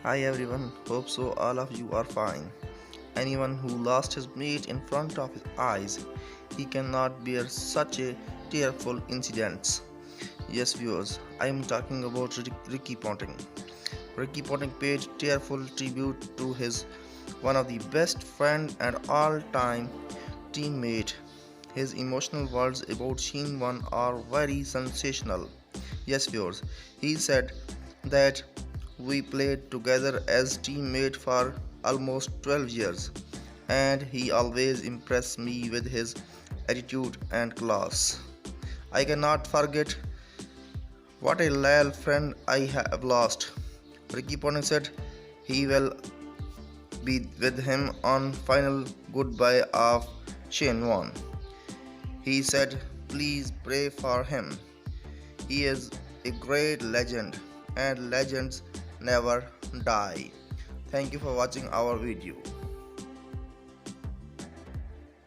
Hi everyone, hope so all of you are fine. Anyone who lost his mate in front of his eyes, he cannot bear such a tearful incidents. Yes viewers, I am talking about Ricky Ponting. Ricky Ponting paid tearful tribute to his one of the best friend and all-time teammate. His emotional words about Sheen One are very sensational. Yes viewers, he said that we played together as teammates for almost 12 years, and he always impressed me with his attitude and class. I cannot forget what a loyal friend I have lost. Ricky Ponting said he will be with him on final goodbye of Shane Warne. He said, please pray for him. He is a great legend and legends never die. Thank you for watching our video.